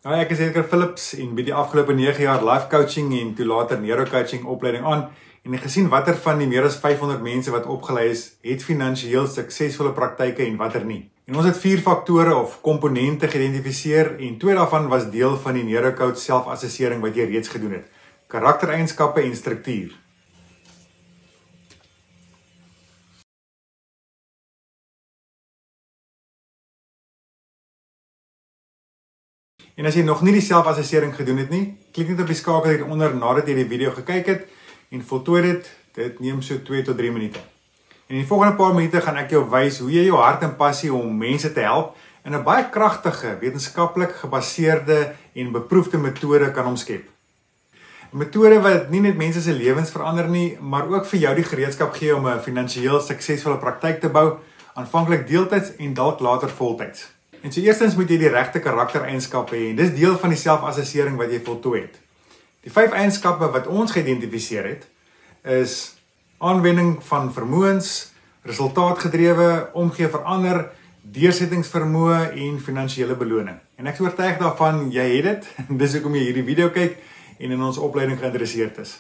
Ek is Edgar Phillips en by die afgelope 9 jaar life coaching en toe later neurocoaching opleiding aan en ek gesien watter van die meer as 500 mense wat opgelei is, het finansiëel suksesvolle praktyke en watter nie. En ons het 4 faktore of komponente geïdentifiseer en 2 daarvan was deel van die neurocoach selfassessering wat jy reeds gedoen het. Karaktereienskappe en struktuur. En as jy nog nie die selfassessering gedoen het nie, klik net op die skakel hieronder nadat jy die video gekyk het en voltooi dit. Dit neem so 2 tot 3 minute. En in die volgende paar minute gaan ek jou wys hoe jy jou hart en passie om mense te help in 'n baie kragtige, wetenskaplik gebaseerde en beproefde metode kan omskep. 'n Metode wat nie net mense se lewens verander nie, maar ook vir jou die gereedskap gee om 'n finansiëel suksesvolle praktyk te bou, aanvanklik deeltyds en dalk later voltyds. En so eerstens moet jy die regte karaktereienskappe hê en dis deel van die selfassessering wat jy voltooi het. Die 5 eienskappe wat ons geïdentifiseer het, is aanwending van vermoëns, resultaatgedrewe, omgee vir ander, deursettingsvermoë en finansiële beloning. En ek is oortuig daarvan jy het dit. Dis hoekom jy hierdie video kyk en in ons opleiding geïnteresseerd is.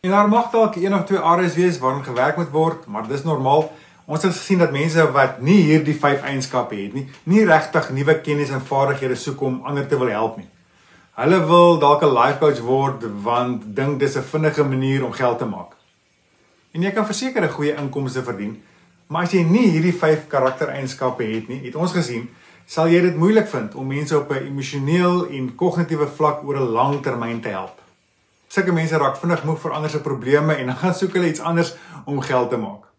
En daar mag dalk 1 of 2 areas wees waarin gewerk moet word, maar dis normaal. Ons het gesien dat mense wat nie hierdie 5 eienskappe het nie regtig nuwe kennis en vaardighede soek om ander te wil help nie. Hulle wil dalk 'n life coach word want dink dis 'n vinnige manier om geld te maak. En jy kan verseker 'n goeie inkomste verdien, maar as jy nie hierdie 5 karaktereienskappe het nie, het ons gesien, sal jy dit moeilik vind om mense op 'n emosioneel en kognitiewe vlak oor 'n lang termyn te help. Sulke mense raak vinnig moeg vir ander se probleme en dan gaan soek hulle iets anders om geld te maak.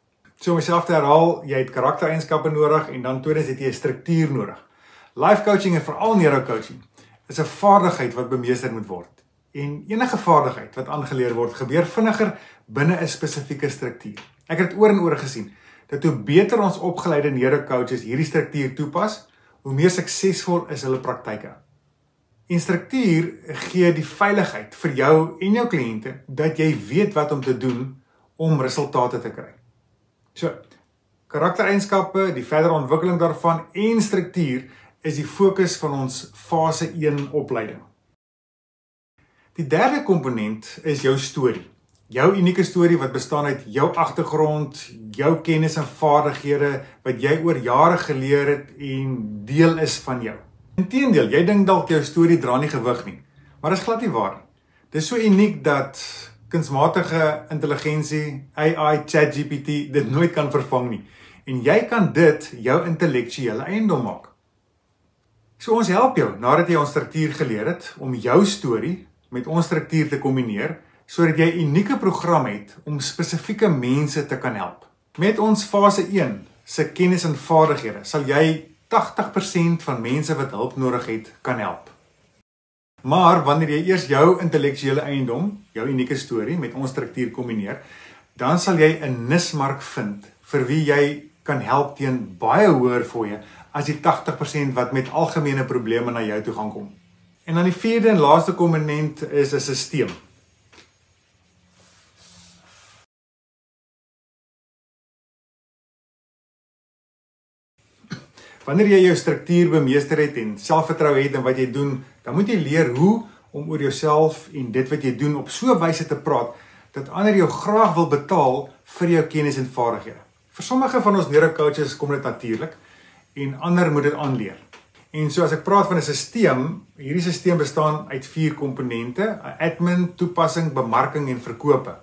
So om myself te herhaal, jy het karaktereienskappe nodig en dan tweedens het jy 'n struktuur nodig. Life coaching en veral neurocoaching is 'n vaardigheid wat bemeester moet word. En enige vaardigheid wat aangeleer word, gebeur vinniger binne 'n spesifieke struktuur. Ek het oor en oor gesien dat hoe beter ons opgeleide neurocoaches hierdie struktuur toepas, hoe meer suksesvol is hulle praktyke. En struktuur gee die veiligheid vir jou en jou kliënte dat jy weet wat om te doen om resultate te kry. So, karaktereienskappe, die verdere ontwikkeling daarvan en struktuur is die fokus van ons fase 1 opleiding. Die derde komponent is jou storie. Jou unieke storie wat bestaan uit jou agtergrond, jou kennis en vaardighede wat jy oor jare geleer het en deel is van jou. Inteendeel, jy dink dalk jou storie dra nie gewig nie, maar dit is glad nie waar nie. Dit is so uniek dat kunsmatige intelligensie, AI, ChatGPT dit nooit kan vervang nie. En jy kan dit jou intellektuele eiendom maak. So ons help jou, nadat jy ons struktuur geleer het, om jou storie met ons struktuur te kombineer, sodat jy 'n unieke program het om spesifieke mense te kan help. Met ons fase 1 se kennis en vaardighede sal jy 80% van mense wat hulp nodig het, kan help. Maar wanneer jy eers jou intellektuele eiendom, jou unieke storie met ons struktuur kombineer, dan sal jy 'n nismark vind vir wie jy kan help teen baie hoër fooie as die 80% wat met algemene probleme na jou toe gaan kom. En dan die 4de en laaste komponent is 'n stelsel. Wanneer jy jou struktuur bemeester het en selfvertroue het in wat jy doen, dan moet jy leer hoe om oor jouself en dit wat jy doen op so 'n wyse te praat, dat ander jou graag wil betaal vir jou kennis en vaardighede. Vir sommige van ons neurocoaches kom dit natuurlik, en ander moet dit aanleer. En so as ek praat van 'n stelsel, hierdie stelsel bestaan uit 4 komponente, admin, toepassing, bemarking en verkope.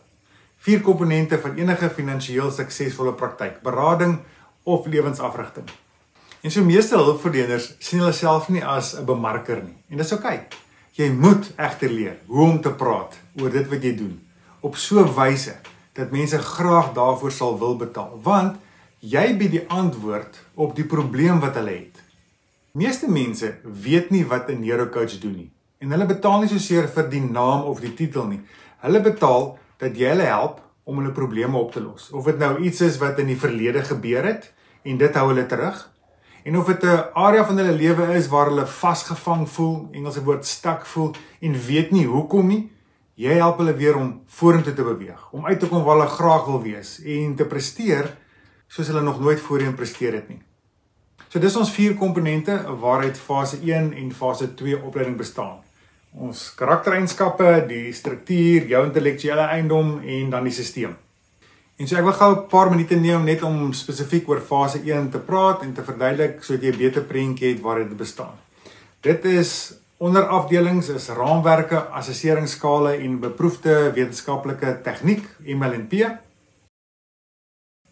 4 komponente van enige finansiëel suksesvolle praktyk, berading of lewensafrigting. En so meeste hulpverleners sien hulle self nie as 'n bemarker nie. En dis oukei. Jy moet egter leer hoe om te praat oor dit wat jy doen, op so 'n wyse dat mense graag daarvoor sal wil betaal, want jy bied die antwoord op die probleem wat hulle het. Meeste mense weet nie wat 'n neurocoach doen nie, en hulle betaal nie soseer vir die naam of die titel nie. Hulle betaal dat jy hulle help om hulle probleme op te los. Of dit nou iets is wat in die verlede gebeur het, en dit hou hulle terug, en of dit 'n area van hulle lewe is waar hulle vasgevang voel, Engelse woord stuck voel, en weet nie hoekom nie, jy help hulle weer om vorentoe te beweeg, om uit te kom waar hulle graag wil wees, en te presteer, soos hulle nog nooit voorheen presteer het nie. So dis ons 4 komponente waaruit fase 1 en fase 2 opleiding bestaan. Ons karaktereienskappe, die struktuur, jou intellektuele eiendom en dan die stelsel. En so ek wil gou 'n paar minute neem net om spesifiek oor fase 1 te praat en te verduidelik sodat jy 'n beter prentjie het waar dit bestaan. Dit is onderafdelings is raamwerke, assesseringsskale en beproefde wetenskaplike tegniek, MLNP.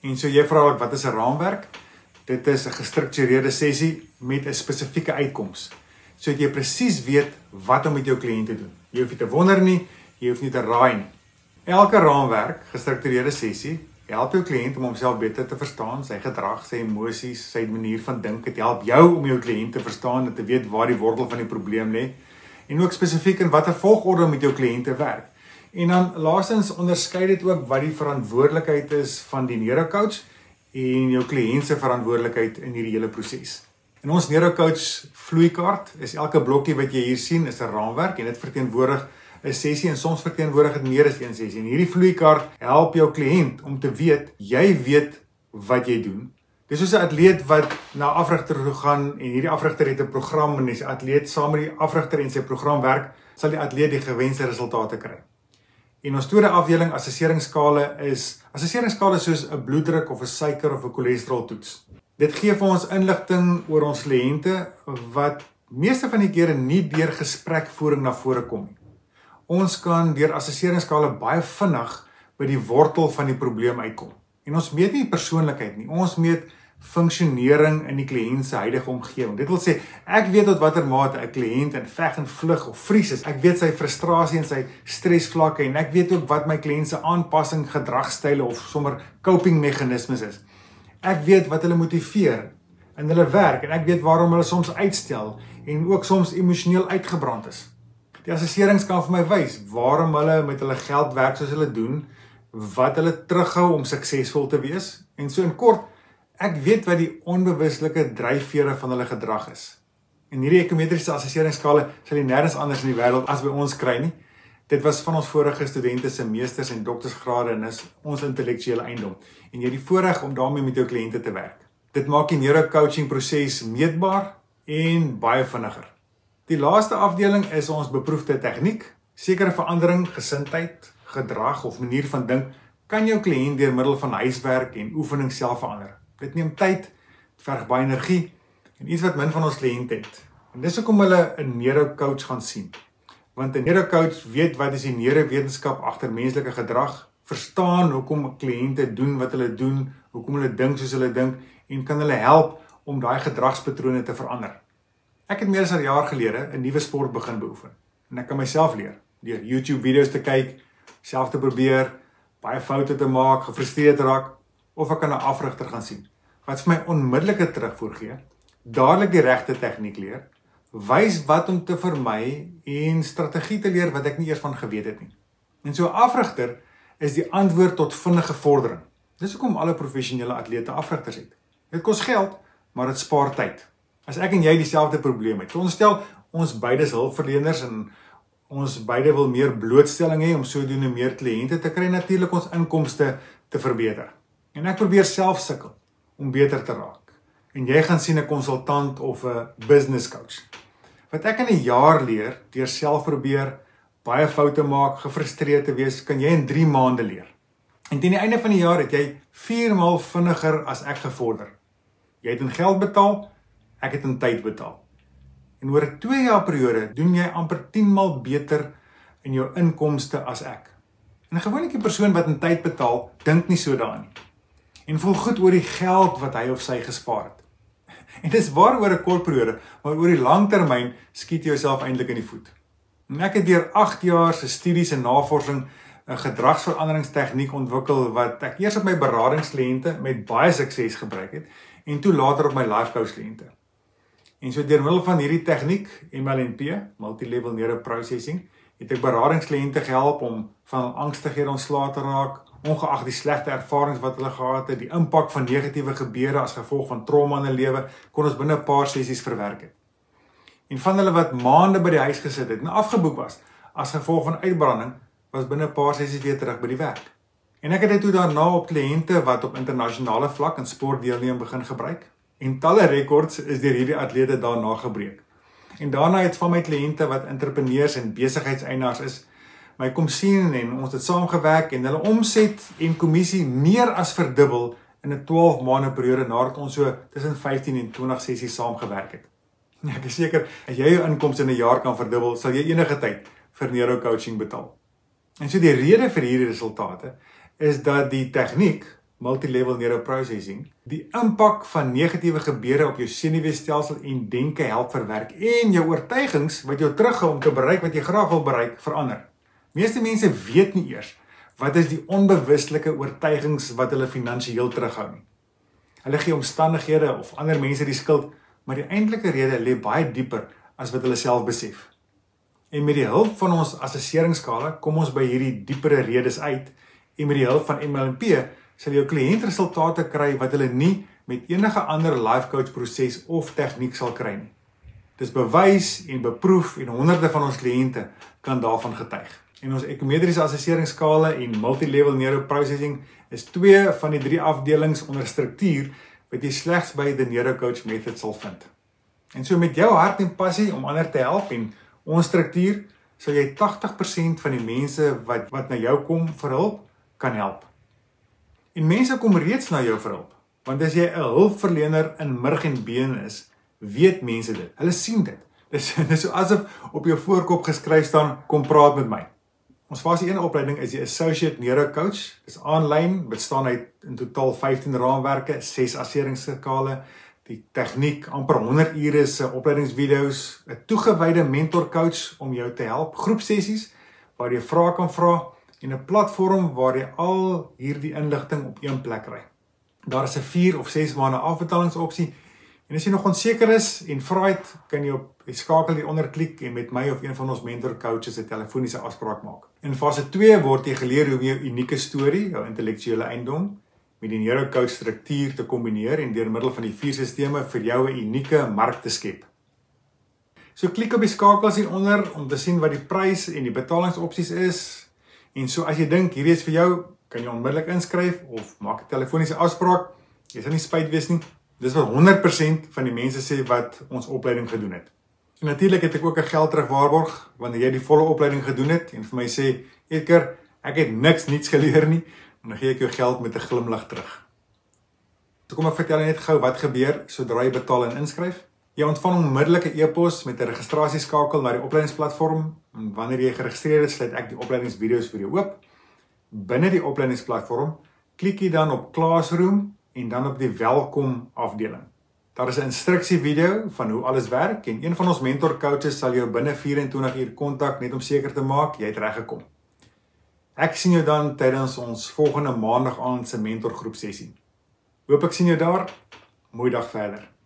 En so jy vra wat is 'n raamwerk? Dit is 'n gestruktureerde sessie met 'n spesifieke uitkoms. Sodat jy presies weet wat om met jou kliënt te doen. Jy hoef nie te wonder nie, jy hoef nie te raai nie. Elke raamwerk, gestruktureerde sessie, help jou kliënt om homself beter te verstaan, sy gedrag, sy emosies, sy manier van dink. Dit help jou om jou kliënt te verstaan en te weet waar die wortel van die probleem lê en ook spesifiek in watter volgorde om met jou kliënt te werk. En dan laastens onderskei dit ook wat die verantwoordelikheid is van die neurocoach en jou kliënt se verantwoordelikheid in hierdie hele proses. In ons neurocoach vloeikaart is elke blokkie wat jy hier sien is 'n raamwerk en dit verteenwoordig 'n sessie en soms verteenwoordig dit meer as een sessie. En hierdie vloeikaart help jou kliënt om te weet, jy weet wat jy doen. Dis soos 'n atleet wat na afrigter toe gaan en hierdie afrigter het 'n program en die atleet saam met die afrigter en sy program werk, sal die atleet die gewenste resultate kry. En ons tweede afdeling assesseringsskale is soos 'n bloeddruk of 'n suiker of 'n cholesterol toets. Dit gee vir ons inligting oor ons kliënte wat meeste van die kere nie deur gesprekvoering na vore kom nie. Ons kan deur assesseringsskale baie vinnig by die wortel van die probleem uitkom. En ons meet nie persoonlikheid nie, ons meet funksionering in die kliënt se huidige omgewing. Dit wil sê, ek weet tot watter mate 'n kliënt in veg en vlug of vries is. Ek weet sy frustrasie en sy stresvlakke en ek weet ook wat my kliënt se aanpassing, gedragstyle of sommer coping meganismes is. Ek weet wat hulle motiveer in hulle werk en ek weet waarom hulle soms uitstel en ook soms emosioneel uitgebrand is. Die assesserings kan vir my wys waarom hulle met hulle geld werk soos hulle doen, wat hulle terughou om suksesvol te wees en so in kort, ek weet wat die onbewuslike dryfvere van hulle gedrag is. En hierdie ekometriese assesseringsskale sal jy nêrens anders in die wêreld as by ons kry nie. Dit was van ons vorige studente se meesters en doktorsgrade en is ons intellektuele eiendom. En jy het die voorreg om daarmee met jou kliënte te werk. Dit maak die neurocoaching proses meetbaar en baie vinniger. Die laaste afdeling is ons beproefde tegniek. Sekere verandering, gesindheid, gedrag of manier van dink kan jou kliënt deur middel van huiswerk en oefening self verander. Dit neem tyd, dit verg baie energie en iets wat min van ons kliënte het. En dis hoekom hulle 'n neurocoach gaan sien. Want 'n neurocoach weet wat is die neurowetenskap agter menslike gedrag, verstaan hoekom kliënte doen wat hulle doen, hoekom hulle dink soos hulle dink en kan hulle help om daai gedragspatrone te verander. Ek het meer as 'n jaar gelede 'n nuwe sport begin beoefen en ek kan myself leer deur YouTube video's te kyk, self te probeer, baie foute te maak, gefrustreerd raak of ek kan 'n afrigter gaan sien wat vir my onmiddellike terugvoer gee, dadelik die regte tegniek leer, wys wat om te vermy en strategie te leer wat ek nie eers van geweet het nie. En so 'n afrigter is die antwoord tot vinnige vordering. Dis hoekom alle professionele atlete afrigters het. Dit kos geld, maar dit spaar tyd. As ek en jy dieselfde probleem het, veronderstel ons beide is hulpverleners en ons beide wil meer blootstelling hê om sodoende meer kliënte te kry, natuurlik ons inkomste te verbeter. En ek probeer self sukkel om beter te raak. En jy gaan sien 'n konsultant of 'n business coach. Wat ek in 'n jaar leer deur self probeer, baie foute maak, gefrustreerd te wees, kan jy in 3 maande leer. En teen die einde van die jaar het jy 4 maal vinniger as ek gevorder. Jy het in geld betaal, ek het in tyd betaal. En oor 'n 2 jaar periode doen jy amper 10 maal beter in jou inkomste as ek. En gewoonlik die persoon wat in tyd betaal, dink nie so daaraan nie. En voel goed oor die geld wat hy of sy gespaar het. En dis waar oor 'n kort periode, maar oor die lang termyn skiet jy jouself eintlik in die voet. En ek het deur 8 jaar se studies en navorsing 'n gedragsveranderingstegniek ontwikkel wat ek eers op my beradingskliënte met baie sukses gebruik het en toe later op my life coach kliënte. En so deur middel van hierdie tegniek, MLNP, multi-level neuroprocessing, het ek beradingskliënte gehelp om van angstighede ontslae te raak, ongeag die slegte ervarings wat hulle gehad het, die impak van negatiewe gebeure as gevolg van trauma in hulle lewe, kon ons binne 'n paar sessies verwerk het. En van hulle wat maande by die huis gesit het en afgeboek was as gevolg van uitbranding, was binne 'n paar sessies weer terug by die werk. En ek het dit toe daarna op kliënte wat op internasionale vlak in sport deelneem begin gebruik. En talle rekords is deur hierdie atlete daarna gebreek. En daarna het van my kliënte wat entrepreneurs en besigheidseienaars is, my kom sien en ons het saamgewerk en hulle omset en kommissie meer as verdubbel in 'n 12 maande periode nadat ons so tussen 15 en 20 sessies saamgewerk het. Ek is seker, as jy jou inkomste in 'n jaar kan verdubbel, sal jy enige tyd vir neurocoaching betaal. En so die rede vir hierdie resultate is dat die tegniek, multilevel neuroprocessing, die impak van negatiewe gebeure op jou senuweestelsel en denke help verwerk en jou oortuigings wat jou terughou om te bereik wat jy graag wil bereik, verander. Meeste mense weet nie eers wat is die onbewustelike oortuigings wat hulle finansiëel terughou nie. Hulle gee omstandighede of ander mense die skuld, maar die eintlike rede lê baie dieper as wat hulle self besef. En met die hulp van ons assesseringsskale kom ons by hierdie diepere redes uit en met die hulp van MLNP sal jou kliënt resultate kry wat hulle nie met enige ander life coach proses of tegniek sal kry nie. Dis bewys en beproef en honderde van ons kliënte kan daarvan getuig. En ons ekometriese assesseringsskale en multilevel neuroprocessing is 2 van die 3 afdelings onder struktuur wat jy slegs by die neurocoach method sal vind. En so met jou hart en passie om ander te help en ons struktuur, sal jy 80% van die mense wat na jou kom vir hulp, kan help. En mense kom reeds na jou vir hulp, want as jy 'n hulpverlener in murg en been is, weet mense dit. Hulle sien dit. Dis so asof op jou voorkop geskryf staan, kom praat met my. Ons fase 1 opleiding is die Associate Neurocoach. Dis aanlyn, bestaan uit in totaal 15 raamwerke, 6 assesseringsskale, die tegniek, amper 100 ure se opleidingsvideo's, 'n toegewyde mentorcoach om jou te help, groepsessies waar jy vrae kan vra en 'n platform waar jy al hierdie inligting op een plek kry. Daar is 'n 4 of 6 maande afbetalingsopsie en as jy nog onseker is en vra het, kan jy op die skakel hieronder klik en met my of een van ons mentorcoaches 'n telefoniese afspraak maak. In fase 2 word jy geleer hoe om jou unieke storie, jou intellektuele eiendom, met die neurocoach struktuur te kombineer en deur middel van die 4 sisteme vir jou 'n unieke mark te skep. So klik op die skakels hieronder om te sien wat die prys en die betalingsopsies is. En so as jy dink hierdie is vir jou, kan jy onmiddellik inskryf of maak 'n telefoniese afspraak. Jy sal nie spyt wees nie. Dis wat 100% van die mense sê wat ons opleiding gedoen het. En natuurlik het ek ook 'n geld terugwaarborg wanneer jy die volle opleiding gedoen het en vir my sê, Edgar, ek het niks niets geleer nie, en dan gee ek jou geld met 'n glimlag terug. So kom ek vertel net gou wat gebeur sodra jy betaal en inskryf. Jy ontvang onmiddellik 'n e-pos met 'n registrasieskakel na die opleidingsplatform. En wanneer jy geregistreer is, sluit ek die opleidingsvideo's vir jou oop. Binne die opleidingsplatform klik jy dan op Classroom en dan op die welkom afdeling. Daar is 'n instruksievideo van hoe alles werk en een van ons mentorcoaches sal jou binne 24 uur kontak net om seker te maak jy het reg gekom. Ek sien jou dan tydens ons volgende maandag aand se mentorgroep sessie. Hoop ek sien jou daar. Mooi dag verder.